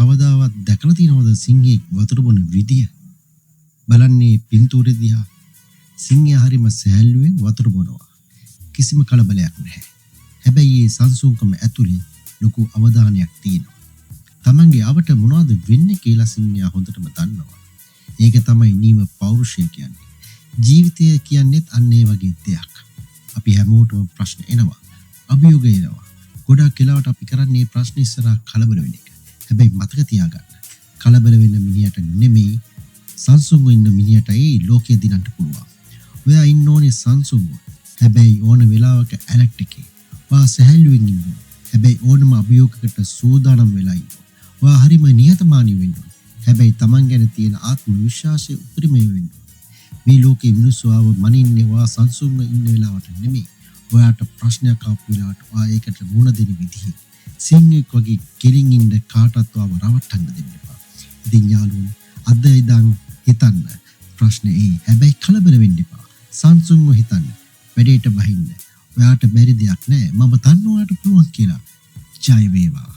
කවදාවත් දැකලා තියෙනවද සිංහෙක් වතුර බොන විදිය? බලන්නේ පින්තූරෙ දිහා. සිංහයා හරිම සෑහලුවෙන් වතුර බොනවා. කිසිම කලබලයක් නැහැ. හැබැයි මේ සංසුන්කම ඇතුලේ ලොකු අවධානයක් තියෙනවා. තමන්ගේ අවට මොනවද වෙන්නේ කියලා සිංහයා හොඳටම දන්නවා. ඒක තමයි නීම පෞරුෂය කියන්නේ. ජීවිතය කියන්නේත් අන්න ඒ වගේ දෙයක්. අපි හැමෝටම ප්‍රශ්න එනවා. අභියෝග එනවා. ගොඩාක් වෙලාවට අපි කරන්නේ ප්‍රශ්න ඉස්සරහා කලබල වෙන එක. හැබැයි මතක තියාගන්න. කලබල වෙන්න මිනිහට නෙමෙයි සංසුන්ව ඉන්න මිනිහටයි ලෝකෙ දිනන්න පුළුවන්. ඔයා ඉන්න ඕනේ සංසුන්ව. හැබැයි ඕන වෙලාවක ඇලර්ට් එකේ. ඔයා සැහැල්ලුවෙන් ඉන්න ඕනේ. හැබැයි ඕනම අභියෝගයකට සූදානම් වෙලා ඉන්න ඕනේ. ඔයා හරිම නිහතමානී වෙන්න ඕනේ. හැබැයි Taman ගැන තියෙන ආත්ම විශ්වාසය උපරිමය වෙන්න ඕනේ. මේ ලෝකේ මිනිස්සු ආව මනින්නේ ඔයා සංසුන්ව ඉන්න වෙලාවට නෙමෙයි. ඔයාට ප්‍රශ්නයක් ආපු වෙලාවට ඔයා ඒකට මුණ දෙන විදිහ. සිංහෙක් වගේ කෙලින් ඉන්න කාටවත් ඔයාව රවට්ටන්න දෙන්න එපා. ඉතින් යාළුවනේ අද ඉඳන් හිතන්න ප්‍රශ්නේ ඒ. හැබැයි කලබල වෙන්න එපා. සංසුන්ව හිතන්න. වැඩේට බහින්න. ඔයාට බැරි දෙයක් නැහැ. මම දන්නවා ඔයාට පුළුවන් කියලා. ජය වේවා.